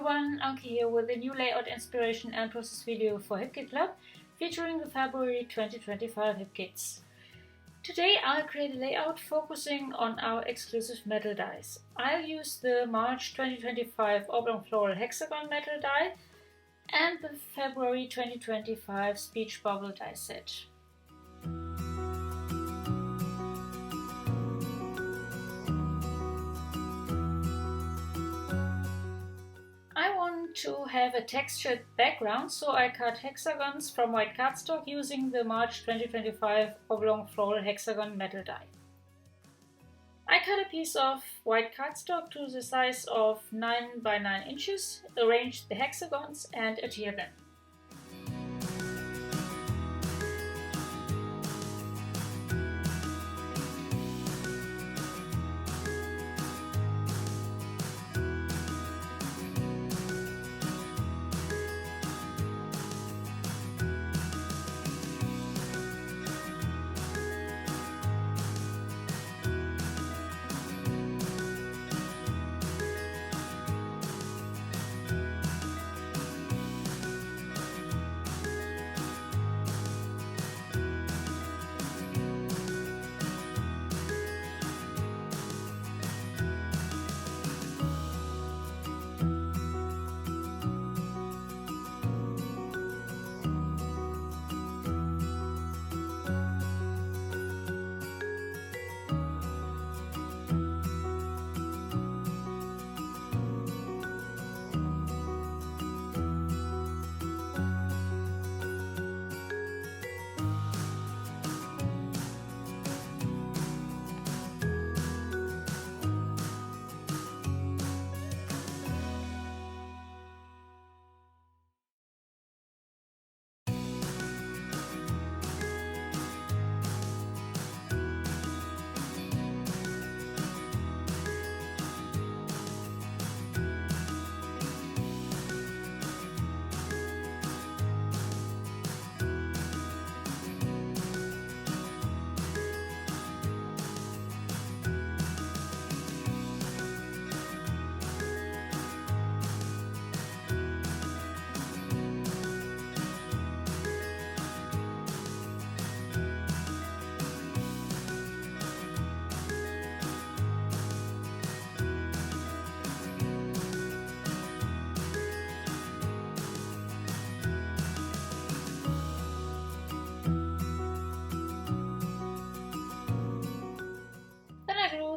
everyone, Anke here with a new layout inspiration and process video for HipKit Club featuring the February 2025 HipKits. Today I'll create a layout focusing on our exclusive metal dies. I'll use the March 2025 Oblong Floral Hexagon metal die and the February 2025 Speech Bubble die set. To have a textured background, so I cut hexagons from white cardstock using the March 2025 Oblong Floral Hexagon metal die. I cut a piece of white cardstock to the size of 9 by 9 inches, arranged the hexagons and adhere them.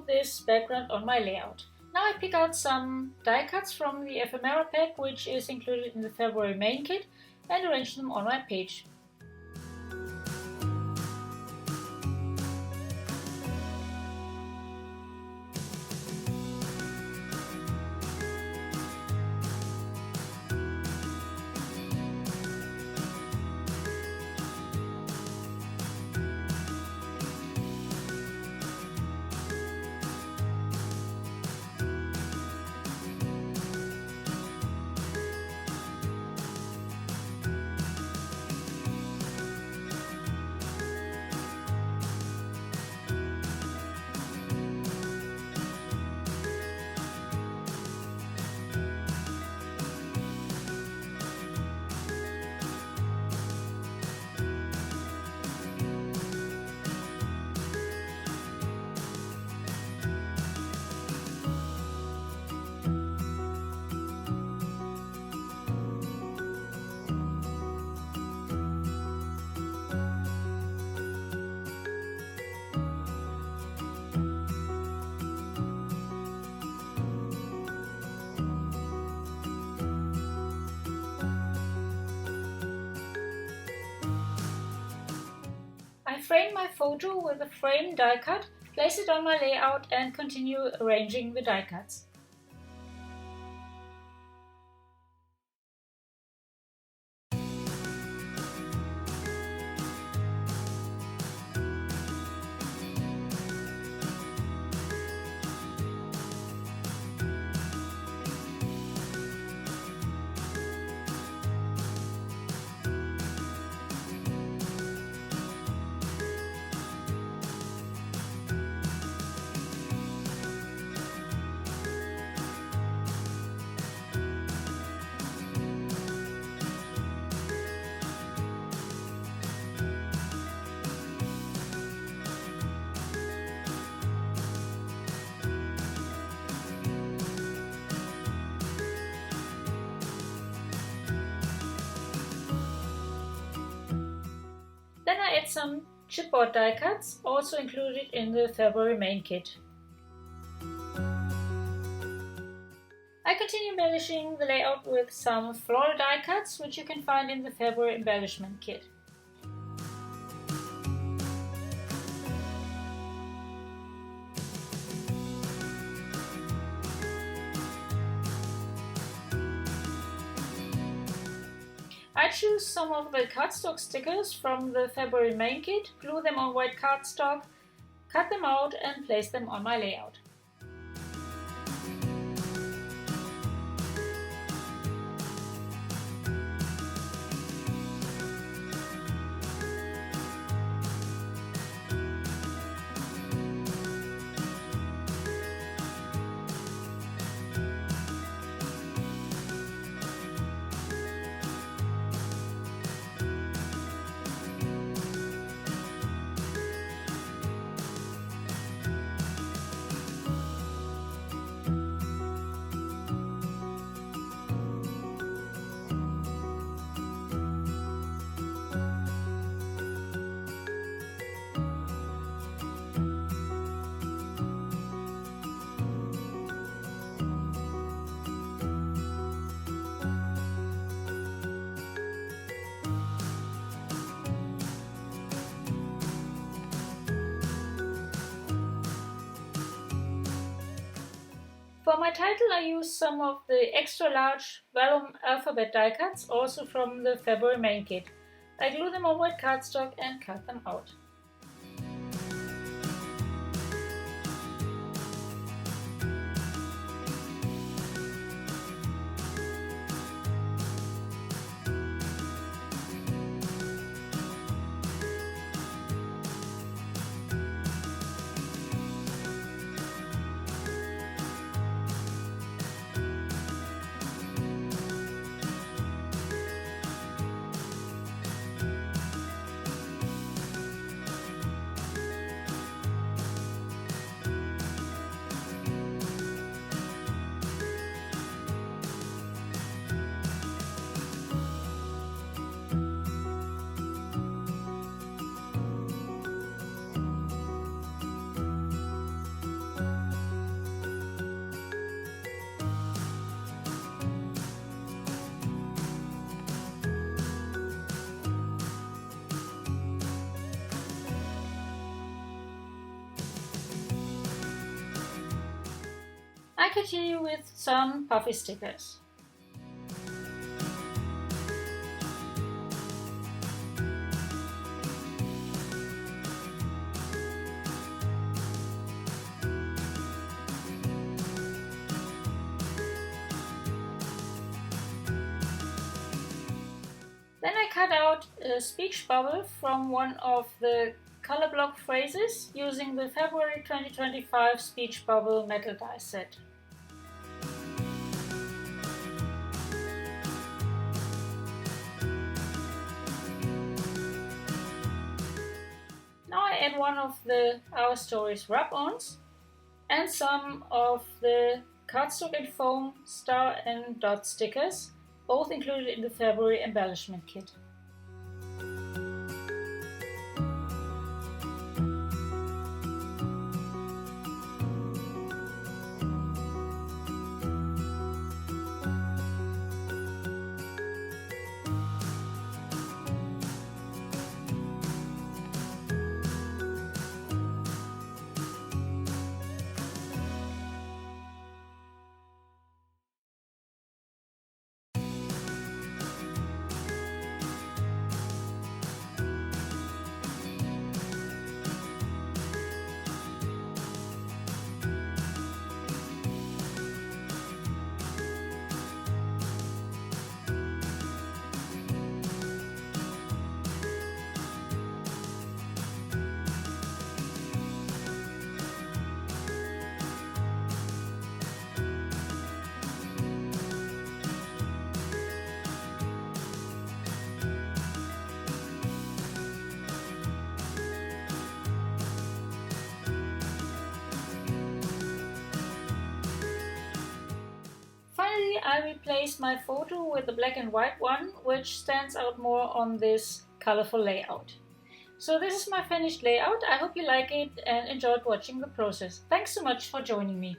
This background on my layout. Now I pick out some die cuts from the ephemera pack, which is included in the February main kit, and arrange them on my page. I frame my photo with a frame die cut, place it on my layout and continue arranging the die cuts. Then I add some chipboard die cuts, also included in the February main kit. I continue embellishing the layout with some floral die cuts, which you can find in the February embellishment kit. I choose some of the cardstock stickers from the February main kit, glue them on white cardstock, cut them out and place them on my layout. For my title I use some of the extra large vellum alphabet die cuts, also from the February main kit. I glue them on white cardstock and cut them out. I continue with some puffy stickers. Then I cut out a speech bubble from one of the color block phrases using the February 2025 speech bubble metal die set. Now I add one of the Our Stories rub-ons and some of the cardstock and foam star and dot stickers, both included in the February embellishment kit. Finally, I replaced my photo with a black and white one, which stands out more on this colorful layout. So this is my finished layout. I hope you like it and enjoyed watching the process. Thanks so much for joining me.